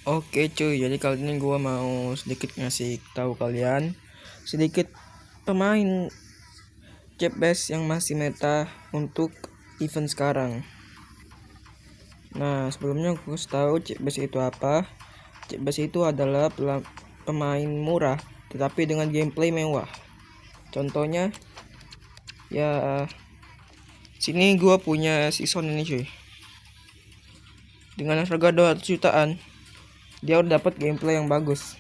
Oke cuy, jadi kali ini gua mau sedikit ngasih tahu kalian sedikit pemain chip base yang masih meta untuk event sekarang. Nah, sebelumnya gue kasih tahu chip base itu apa. Chip base itu adalah pemain murah tetapi dengan gameplay mewah. Contohnya ya sini gua punya season ini cuy. Dengan harga 200 jutaan, dia udah dapat gameplay yang bagus.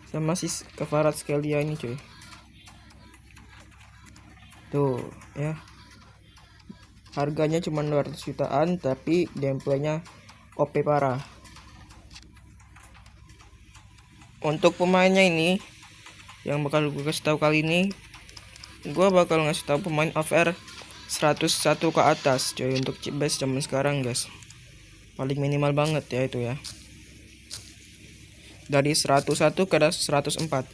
Sama si Kefarat Scalia ini cuy. Tuh ya, harganya cuma 200 jutaan tapi gameplaynya OP parah. Untuk pemainnya ini yang bakal gue kasih tahu kali ini, gue bakal ngasih tahu pemain OVR 101 ke atas coy untuk chip base zaman sekarang guys. Paling minimal banget ya itu ya. Dari 101 ke 104.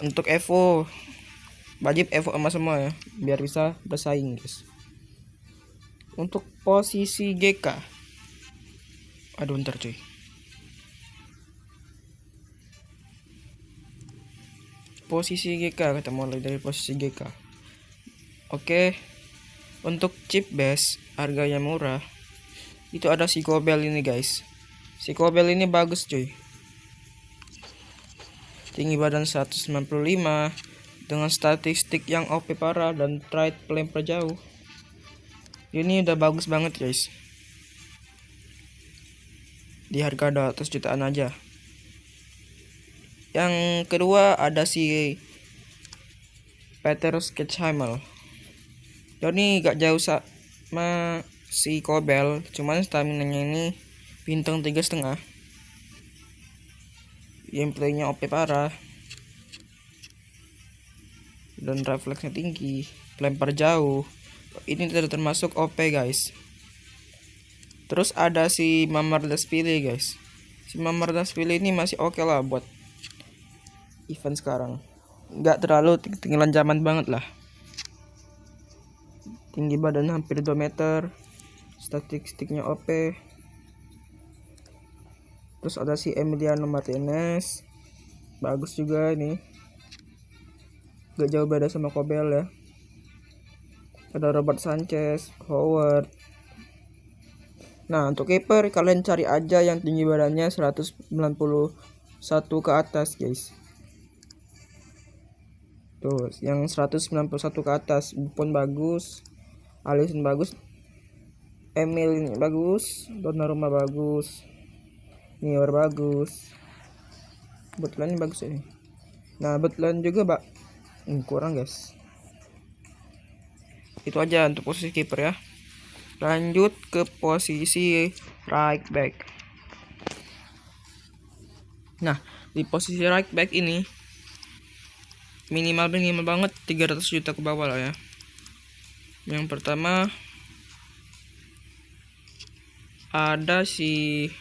Untuk Evo, wajib Evo emas semua ya biar bisa bersaing guys. Untuk posisi GK, aduh ntar cuy. Posisi GK, kita mulai dari posisi GK. Oke, untuk chip base harganya murah. Itu ada si Kobel ini guys. Si Kobel ini bagus cuy. Tinggi badan 195 dengan statistik yang OP parah dan trade pelempar jauh. Ini udah bagus banget guys. Di harga 200 jutaan aja. Yang kedua ada si Peter Sketchhammer. Ini gak jauh sama si Kobel, cuman stamina-nya ini bintang 3,5. Gameplaynya OP parah dan refleksnya tinggi, pelempar jauh. Ini tidak termasuk OP guys. Terus ada si Mamardashvili guys. Si Mamardashvili ini masih oke lah buat event sekarang. Nggak terlalu tinggalan zaman banget lah. Tinggi badan hampir 2 meter. Statistiknya OP. Terus ada si Emiliano Martinez. Bagus juga ini. Gak jauh beda sama Kobel ya. Ada Robert Sanchez, Howard. Nah, untuk keeper kalian cari aja yang tinggi badannya 191 ke atas, guys. Tuh, yang 191 ke atas, Buffon bagus, Alisson bagus, Emil bagus, Donnarumma bagus, Neuer bagus. Butland bagus ini. Nah, Butland juga kurang, guys. Itu aja untuk posisi kiper ya. Lanjut ke posisi right back. Nah, di posisi right back ini minimal banget 300 juta ke bawah lah ya. Yang pertama ada si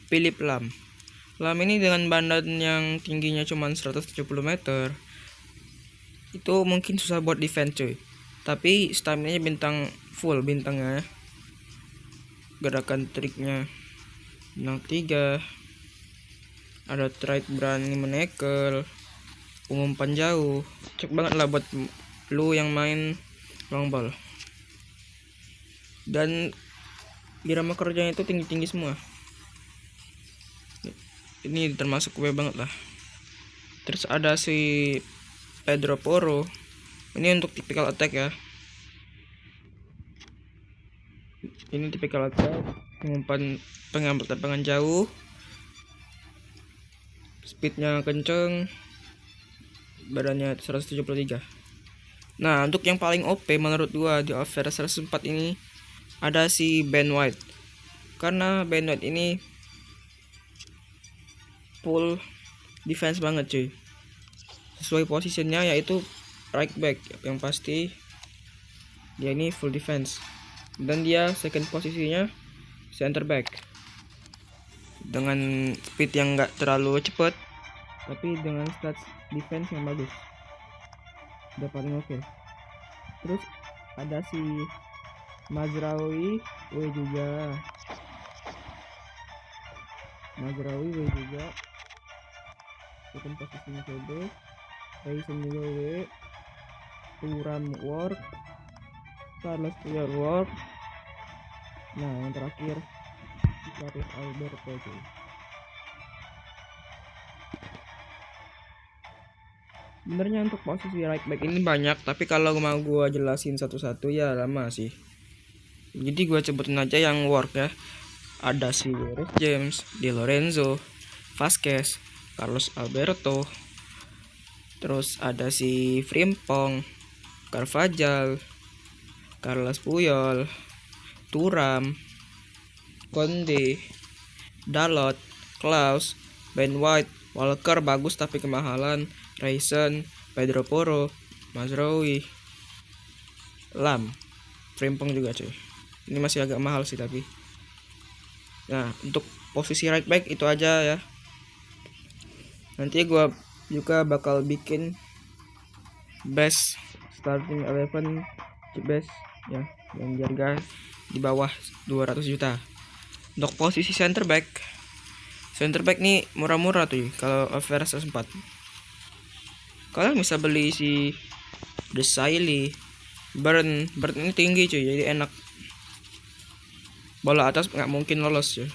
Philip Lam. Lam ini dengan badan yang tingginya cuma 170 meter. Itu mungkin susah buat defense cuy. Tapi stamina-nya full bintangnya. Gerakan triknya bintang 3. Ada trade berani menekel, umpan jauh. Cek banget lah buat lu yang main long ball. Dan irama kerjanya itu tinggi-tinggi semua. Ini termasuk gue banget lah. Terus ada si Pedro Porro. Ini untuk typical attack ya. Ini typical attack, umpan pengambil tendangan jauh. Speednya kenceng. Badannya 173. Nah, untuk yang paling OP menurut gua di OVR 104 ini ada si Ben White. Karena Ben White ini full defense banget cuy. Sesuai posisinya yaitu right back, yang pasti dia ini full defense. Dan dia second posisinya center back. Dengan speed yang enggak terlalu cepet, tapi dengan stats defense yang bagus. Udah paling oke. Terus ada si Mazraoui juga Mazraoui W juga, second posisinya CB, Rayson juga W, Thuram work, Carlos Puyol work. Nah yang terakhir Carlos Alberto cuy. Sebenarnya untuk posisi right back ini banyak, tapi kalau mau gua jelasin satu-satu ya lama sih. Jadi gua sebutin aja yang work ya. Ada si Reece James, Di Lorenzo, Vasquez, Carlos Alberto, terus ada si Frimpong, Carvajal, Carlos Puyol, Thuram, Konde, Dalot, Klaus, Ben White, Walker bagus tapi kemahalan, Rayson, Pedro Porro, Mazraoui, Lam, Frimpong juga cuy. Ini masih agak mahal sih tapi. Nah untuk posisi right back itu aja ya. Nanti gua juga bakal bikin best starting 11 best ya yang harga di bawah 200 juta. Untuk posisi center back nih murah-murah tuh kalau over 104. Kalian bisa beli si Desailly, Burn ini tinggi cuy, jadi enak. Bola atas nggak mungkin lolos cuy.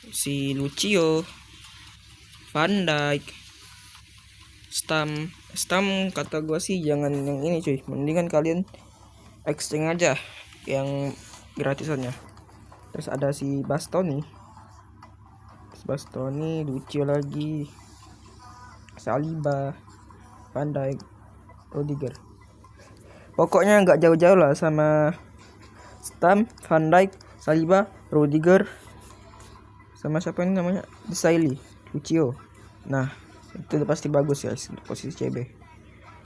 Si Lucio, Van Dijk, Stam kata gua sih jangan yang ini cuy, mendingan kalian exchange aja yang gratisannya. Terus ada si Bastoni, Lucio lagi, Saliba, Van Dijk, Rudiger. Pokoknya nggak jauh-jauh lah sama Stam, Van Dijk, Saliba, Rudiger, sama siapa ini namanya, Desailly, Lucio. Nah itu udah pasti bagus guys untuk posisi CB.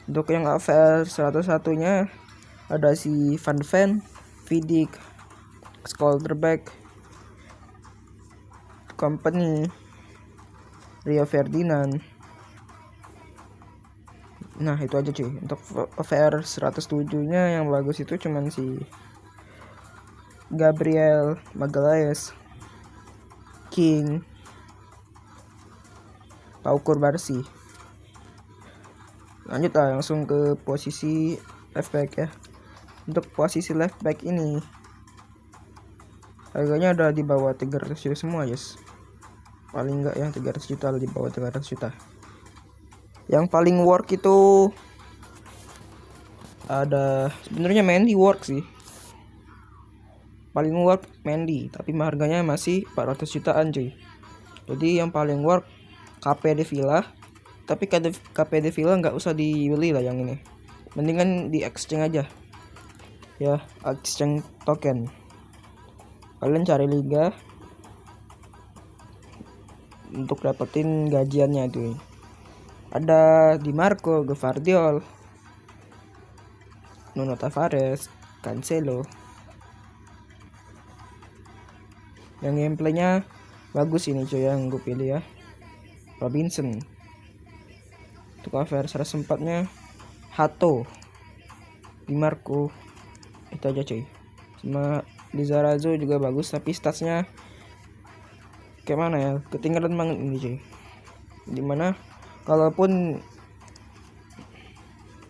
Untuk yang AVR 101-nya ada si Van Ven, Vidic, Scholderbeck, Company, Rio Ferdinand. Nah itu aja cuy. Untuk AVR 107-nya yang bagus itu cuman si Gabriel Magalhaes, King, Pau Barsi. Lanjut lah langsung ke posisi left back ya. Untuk posisi left back ini harganya udah di bawah 300 juta semua guys. Paling enggak ya 300 juta, di bawah 300 juta. Yang paling work itu ada sebenarnya Mendy work sih. Paling work Mendy, tapi harganya masih 400 jutaan cuy. Jadi yang paling work KPD Villa, tapi KPD Villa nggak usah dibeli lah yang ini. Mendingan di exchange aja. Ya, exchange token. Kalian cari liga untuk dapetin gajiannya tuh. Ada Di Marco, Gvardiol, Nuno Tavares, Cancelo. Yang gameplaynya bagus ini cuy yang gue pilih ya. Robinson. Untuk cover 104-nya Hato, Di Marco. Itu aja cuy. Sama Lizarazu juga bagus tapi statsnya kayak mana ya, ketinggalan banget ini cuy. Dimana kalaupun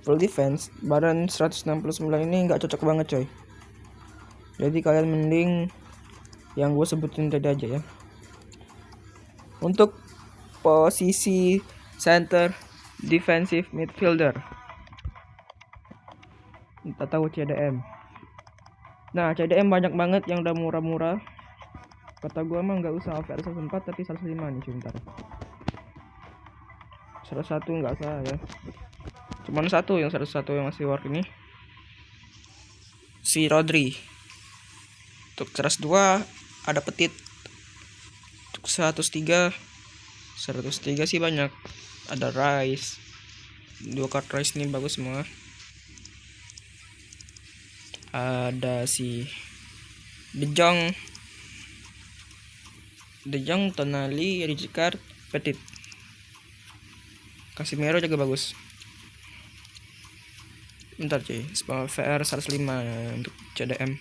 full defense badan 169 ini nggak cocok banget coy. Jadi kalian mending yang gue sebutin tadi aja ya. Untuk posisi center defensive midfielder kita tahu CDM. Nah CDM banyak banget yang udah murah-murah. Kata gue mah nggak usah over 104 tapi 105 nih cuy. Bentar, 101 nggak usah ya. Cuman satu yang 101 yang masih work ini si Rodri. Untuk 102 ada Petit. Untuk 103 sih banyak. Ada Rice. 2 card Rice ini bagus semua. Ada si De Jong, Tonali, Rijkaard, Petit. Casemiro juga bagus. Bentar cuy, VR 105 ya, untuk CDM.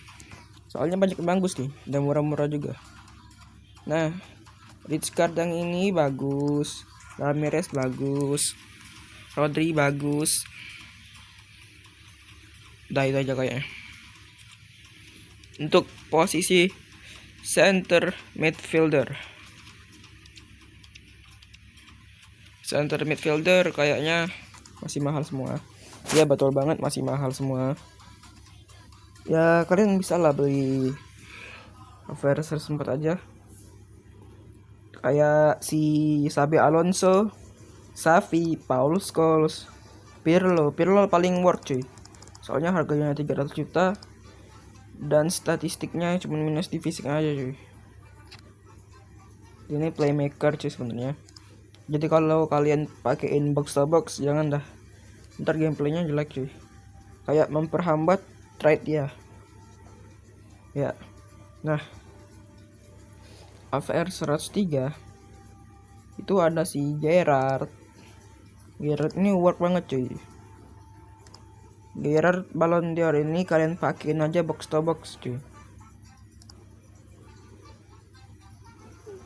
Soalnya banyak yang bagus nih, dan murah-murah juga. Nah, Rijkaard yang ini bagus, Ramirez bagus, Rodri bagus. Udah itu aja kayaknya. Untuk posisi center midfielder kayaknya masih mahal semua. Ya betul banget, masih mahal semua. Ya kalian bisa lah beli Versus 4 aja. Kayak si Xabi Alonso, Xavi, Paul Scholes, Pirlo paling worth cuy. Soalnya harganya 300 juta dan statistiknya cuma minus di fisik aja cuy. Ini playmaker cuy sebenarnya. Jadi kalau kalian pakein box to box jangan dah. Ntar gameplaynya jelek cuy. Kayak memperhambat trade dia. Ya. Nah, AVR 103 itu ada si Gerrard ini work banget cuy. Gerrard Ballon d'Or ini kalian pakein aja box to box cuy.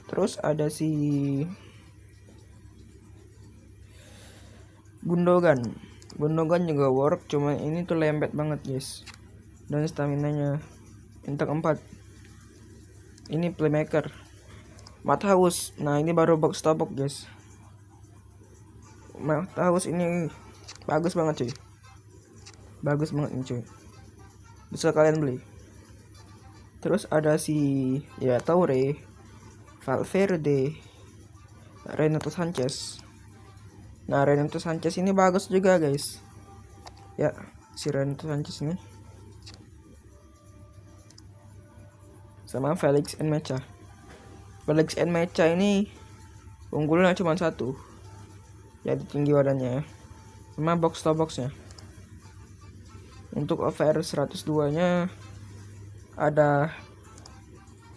Terus ada si Gundogan juga work, cuma ini tuh lembet banget guys. Dan stamina-nya bintang 4. Ini playmaker. Matthaus, nah ini baru box to box guys. Matthaus ini bagus banget cuy. Bagus banget nih cuy. Bisa kalian beli. Terus ada si ya Toure, Valverde, Renato Sanchez. Nah Renato Sanchez ini bagus juga guys. Ya si Renato Sanchez ini. Sama Felix Nmecha. Felix Nmecha ini unggulnya cuma satu, jadi tinggi badannya sama box to boxnya. Untuk OVR 102 nya ada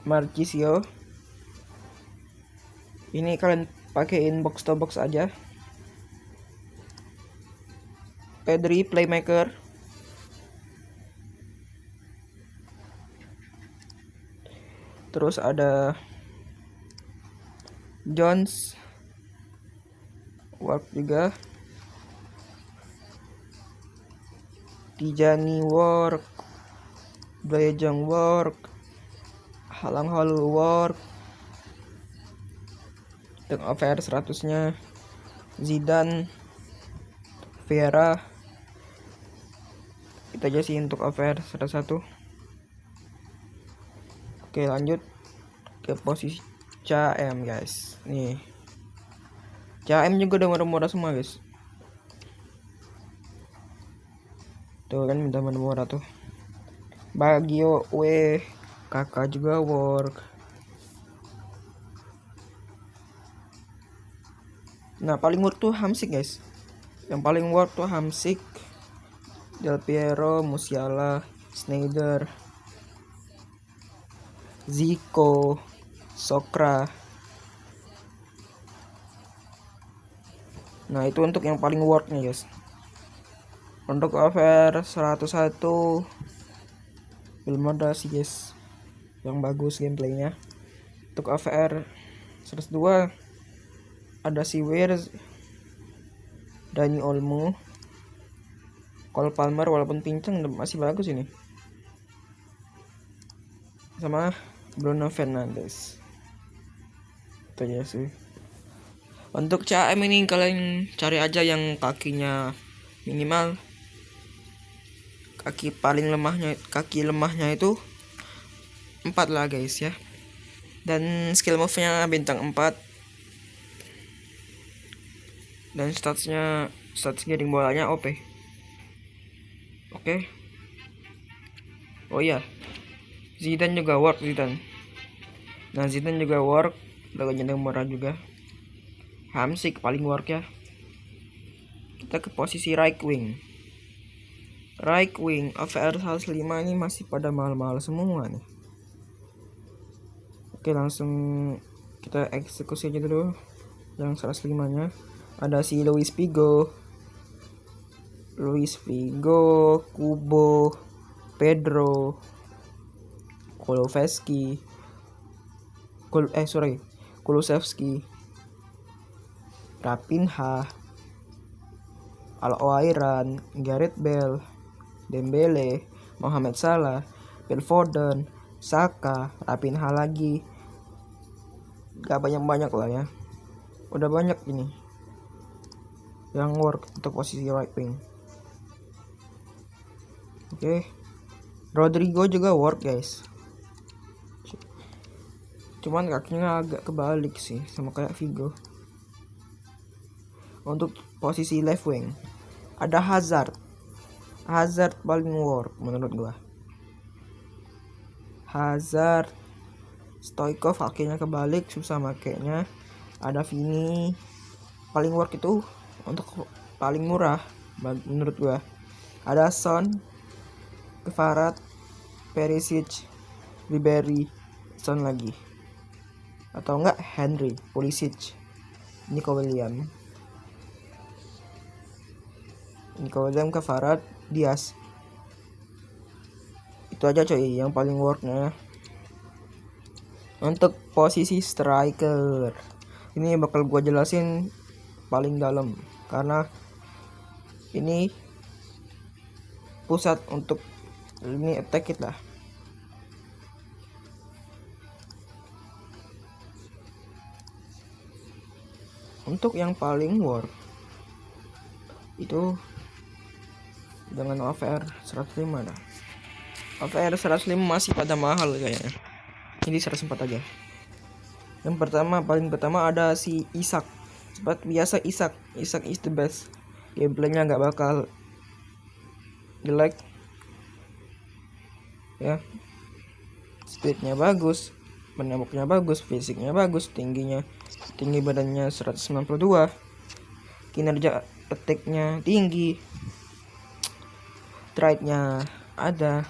Marchisio. Ini kalian pakein box to box aja. Pedri playmaker. Terus ada Jones work juga. Tijani work, Dayajang work, Halang Halu work. Untuk OVR 100 nya Zidane, Vieira. Itu aja sih untuk OVR 101. Oke lanjut ke posisi CM guys. Nih CM juga udah murah-murah semua guys. Tuh kan minta murah tuh. Bagio kakak juga work. Nah paling work tuh Hamsik guys. Yang paling work tuh Hamsik, Del Piero, Musiala, Sneijder, Zico, Sokra. Nah itu untuk yang paling worth nya guys. Untuk OVR 101 belum ada sih guys yang bagus gameplaynya. Untuk OVR 102 ada si Weirs, Dani Olmo, Cole Palmer walaupun pincang masih bagus ini, sama Bruno Fernandes. Itu aja sih. Untuk CM ini kalian cari aja yang kakinya minimal, kaki lemahnya itu 4 lah guys ya. Dan skill move-nya bintang 4. Dan stats giring bolanya OP. Oke. Oh iya. Zidane juga work Zidane. Nah Zidane juga work, harganya murah juga. Hamsik paling work ya. Kita ke posisi right wing. Right wing OVR 105 ini masih pada mahal-mahal semua nih. Oke langsung kita eksekusi aja dulu. Yang 105 nya ada si Luis Figo, Kubo, Pedro, Kulusevski, Kulusevski, Rapinha, Al-Owairan, Gareth Bale, Dembele, Mohamed Salah, Phil Foden, Saka, Rapinha lagi. Gak banyak-banyak lah ya. Udah banyak ini yang work untuk posisi right wing. Oke. Rodrigo juga work guys. Cuman kakinya agak kebalik sih, sama kayak Vigo. Untuk posisi left wing ada Hazard. Hazard paling work menurut gua. Hazard, Stoikov kakinya kebalik, susah makainya. Ada Vini. Paling work itu untuk paling murah menurut gua. Ada Son, Kvarat, Perisic, Ribery, Son lagi. Atau enggak Henry, Pulisic, Nico William, Kvarat, Diaz. Itu aja coy yang paling worknya. Untuk posisi striker, ini bakal gua jelasin paling dalam karena ini pusat untuk ini attack lah. Untuk yang paling work itu dengan OVR 105 dah. OVR 105 masih pada mahal kayaknya. Ini 104 aja. Yang paling pertama ada si Isak. Seperti biasa Isak is the best. Gameplaynya nggak bakal jelek. Ya. Speednya bagus, menembaknya bagus, fisiknya bagus, tinggi badannya 192. Kinerja attack-nya tinggi. Trade-nya ada.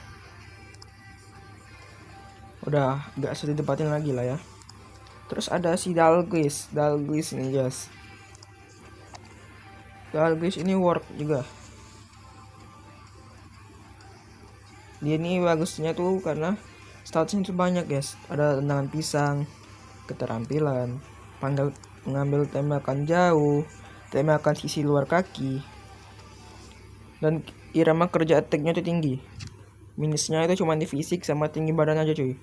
Udah gak usah didebatin lagi lah ya. Terus ada si Dalglish ini guys. Dalglish ini work juga. Dia ini bagusnya tuh karena statusnya itu banyak guys. Ada tendangan pisang, keterampilan, mengambil tembakan jauh, tembakan sisi luar kaki, dan irama kerja attack-nya itu tinggi. Minusnya itu cuma di fisik sama tinggi badan aja cuy.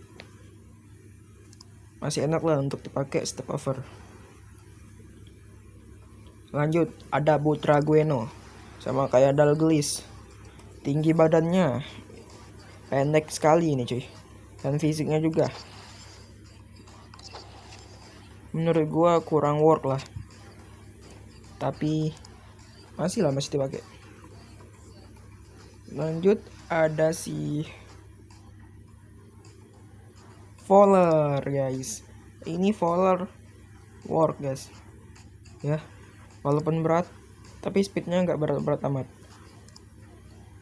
Masih enak lah untuk dipakai step over. Lanjut ada Butragueno, sama kayak Dalglish. Tinggi badannya, pendek sekali ini cuy, dan fisiknya juga menurut gua kurang work lah, tapi masih dipakai. Lanjut ada si Fowler guys. Ini Fowler work guys ya, walaupun berat tapi speednya nggak berat amat.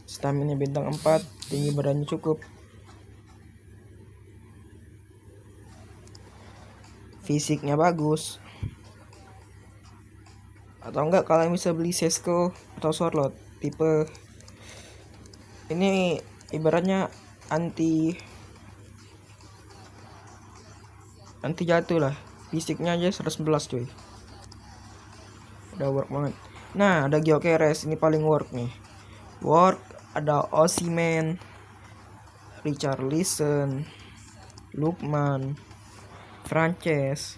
Stamina bintang 4, tinggi badannya cukup, fisiknya bagus. Atau enggak kalian bisa beli Sesko atau Sorlot. Tipe ini ibaratnya anti jatuh lah. Fisiknya aja 111 cuy. Udah work banget. Nah ada Gyökeres, ini paling work nih. Work ada Osimhen, Richarlison, Lookman, Frances,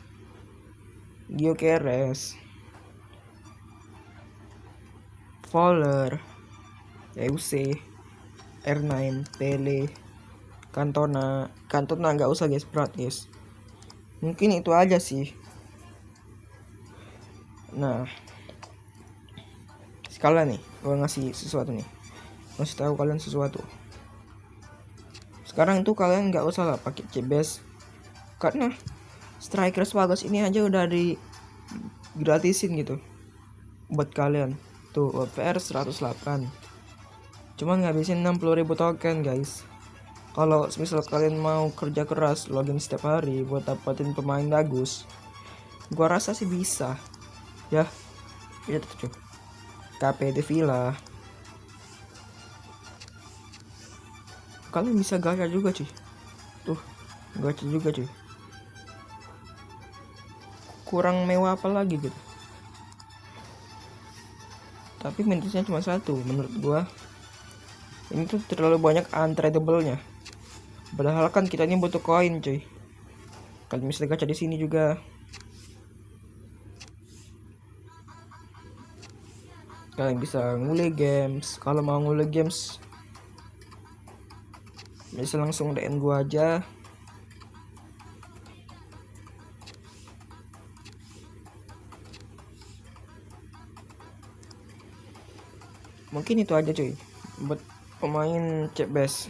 Gyökeres, Fowler, EUC, R9, Pele, Cantona nggak usah guys, berat guys. Mungkin itu aja sih. Nah, sekalian nih gue ngasih sesuatu nih, ngasih tahu kalian sesuatu. Sekarang tuh kalian nggak usah lah pakai CBS, karena striker bagus ini aja udah di gratisin gitu buat kalian. Tuh OVR 108 cuman ngabisin 60.000 token guys. Kalau misal kalian mau kerja keras login setiap hari buat dapetin pemain bagus, gua rasa sih bisa ya. Itu tuh KPD Villa, kalian bisa gacha juga cuy. Tuh gacha juga cuy. kurang mewah apa lagi gitu. Tapi minusnya cuma satu menurut gua. Ini tuh terlalu banyak untradeable-nya. Padahal kan kita ini butuh koin, cuy. Kalau misalnya gacha di sini juga. Kalian bisa ngulek games. Kalau mau ngulek games, bisa langsung DM gua aja. Mungkin itu aja, cuy, buat pemain cek base.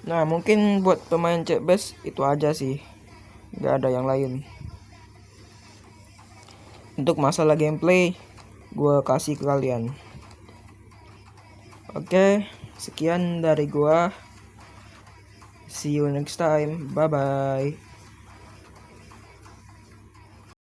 Nah, mungkin buat pemain cek base itu aja sih, nggak ada yang lain. Untuk masalah gameplay, gue kasih ke kalian. Oke, sekian dari gua. See you next time. Bye bye.